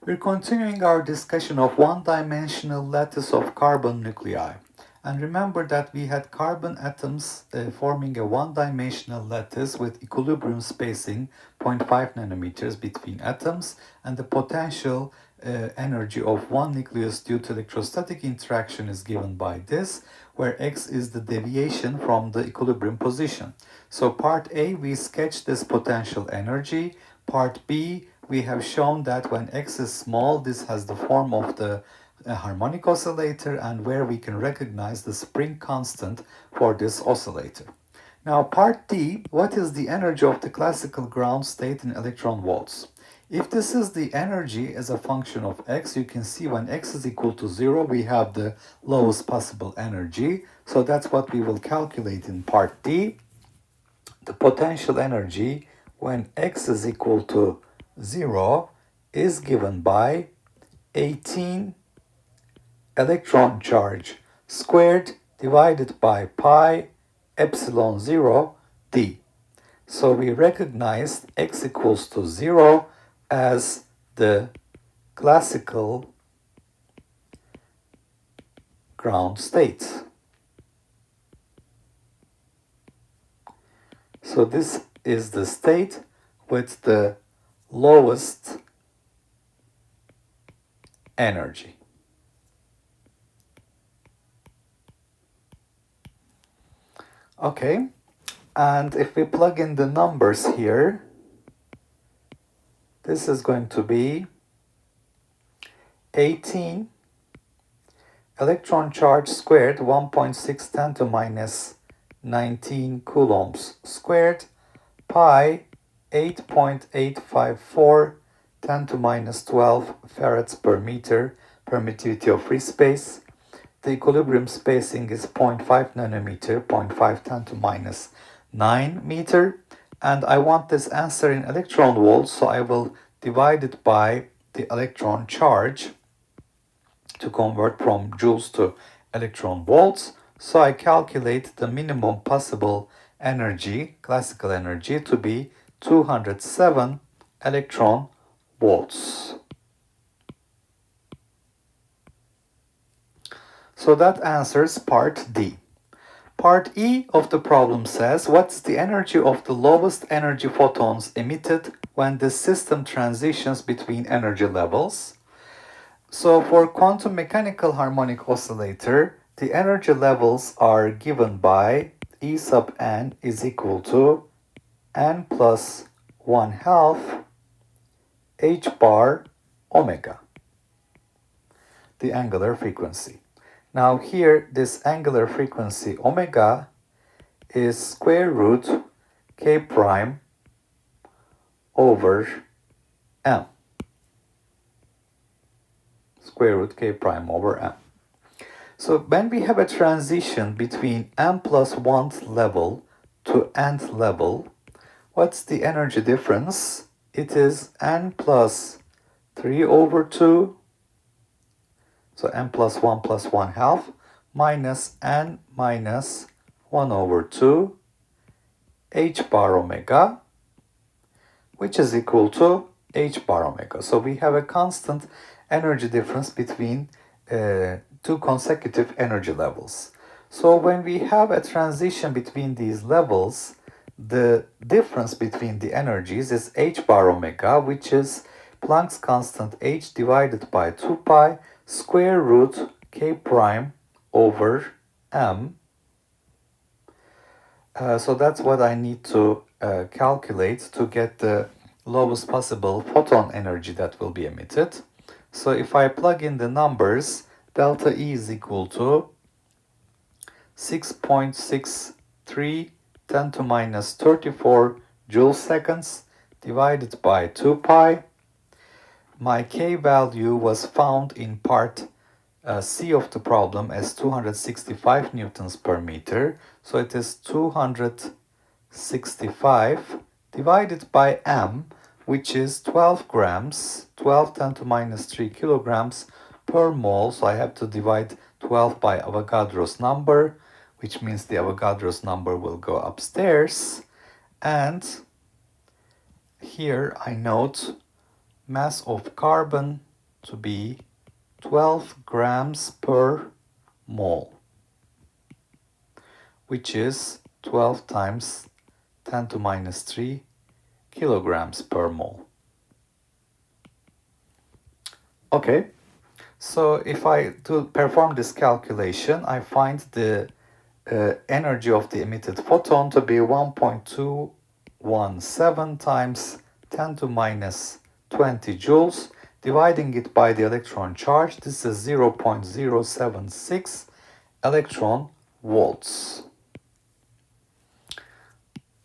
We're continuing our discussion of one-dimensional lattice of carbon nuclei. And remember that we had carbon atoms forming a one-dimensional lattice with equilibrium spacing 0.5 nanometers between atoms, and the potential energy of one nucleus due to electrostatic interaction is given by this, where x is the deviation from the equilibrium position. So part A, we sketch this potential energy. Part B, we have shown that when x is small, this has the form of the harmonic oscillator, and where we can recognize the spring constant for this oscillator. Now part D, what is the energy of the classical ground state in electron volts? If this is the energy as a function of x, you can see when x is equal to 0, we have the lowest possible energy. So that's what we will calculate in part D. The potential energy when x is equal to 0 is given by 18 electron charge squared divided by pi epsilon 0 d. So we recognize x equals to 0 as the classical ground state. So this is the state with the lowest energy. Okay, and if we plug in the numbers here, this is going to be 18 electron charge squared, 1.6 10 to minus 19 coulombs squared, pi 8.854 10 to minus 12 farads per meter, permittivity of free space. The equilibrium spacing is 0.5 nanometer, 0.5 10 to minus 9 meter. And I want this answer in electron volts, so I will divide it by the electron charge to convert from joules to electron volts. So I calculate the minimum possible energy, classical energy, to be 207 electron volts. So that answers part D. Part E of the problem says, what's the energy of the lowest energy photons emitted when the system transitions between energy levels? So for quantum mechanical harmonic oscillator, the energy levels are given by E sub n is equal to n plus 1/2 h bar omega, the angular frequency. Now here, this angular frequency omega is square root k prime over m. Square root k prime over m. So when we have a transition between m plus 1th level to nth level, what's the energy difference? It is n plus 3 over 2, so n plus 1 plus 1/2, minus n minus 1 over 2 h bar omega, which is equal to h bar omega. So we have a constant energy difference between two consecutive energy levels. So when we have a transition between these levels, the difference between the energies is h bar omega, which is Planck's constant h divided by 2 pi square root k prime over m. So that's what I need to calculate to get the lowest possible photon energy that will be emitted. So if I plug in the numbers, delta E is equal to 6.63 10 to minus 34 joule seconds divided by 2 pi. My K value was found in part C of the problem as 265 newtons per meter. So it is 265 divided by m, which is 12 grams, 12 10 to minus 3 kilograms per mole. So I have to divide 12 by Avogadro's number, which means the Avogadro's number will go upstairs. And here I note mass of carbon to be 12 grams per mole, which is 12 times 10 to minus 3 kilograms per mole. Okay, so if I perform this calculation, I find the energy of the emitted photon to be 1.217 times 10 to minus 20 joules. Dividing it by the electron charge, this is 0.076 electron volts.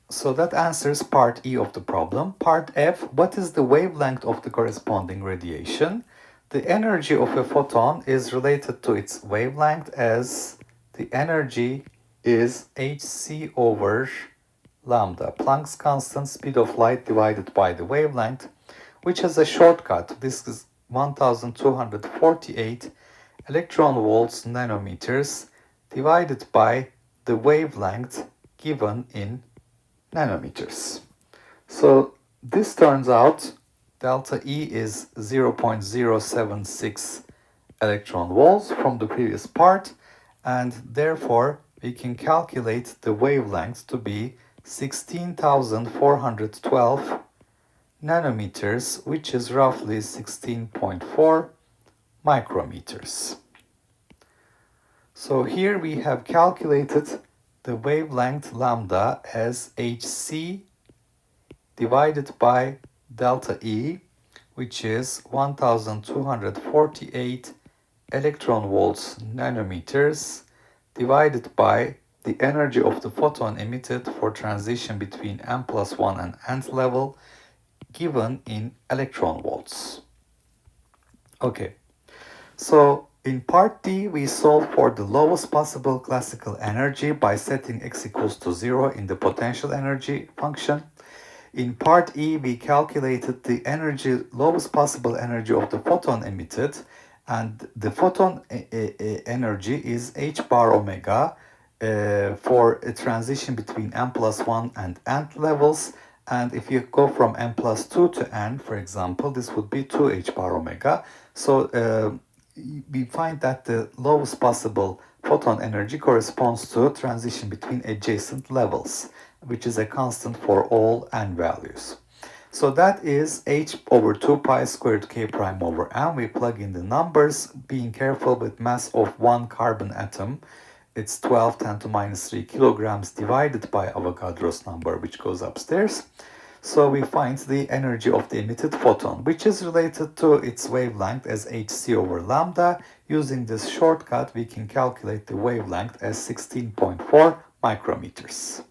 So that answers part E of the problem. Part F, what is the wavelength of the corresponding radiation? The energy of a photon is related to its wavelength, as the energy is hc over lambda, Planck's constant, speed of light divided by the wavelength, which has a shortcut. This is 1248 electron volts nanometers divided by the wavelength given in nanometers. So this turns out delta E is 0.076 electron volts from the previous part, and therefore we can calculate the wavelength to be 16,412 nanometers, which is roughly 16.4 micrometers. So here we have calculated the wavelength lambda as hc divided by delta E, which is 1248 electron volts nanometers divided by the energy of the photon emitted for transition between n+1 and nth level given in electron volts. Okay, so in part D, we solve for the lowest possible classical energy by setting x equals to 0 in the potential energy function. In part E, we calculated the lowest possible energy of the photon emitted, and the photon energy is h bar omega for a transition between n+1 and nth levels. And if you go from n+2 to n, for example, this would be 2h bar omega. So we find that the lowest possible photon energy corresponds to a transition between adjacent levels, which is a constant for all n values. So that is h over 2 pi squared k prime over m. We plug in the numbers, being careful with mass of one carbon atom. It's 12 10 to minus 3 kilograms divided by Avogadro's number, which goes upstairs. So we find the energy of the emitted photon, which is related to its wavelength as hc over lambda. Using this shortcut, we can calculate the wavelength as 16.4 micrometers.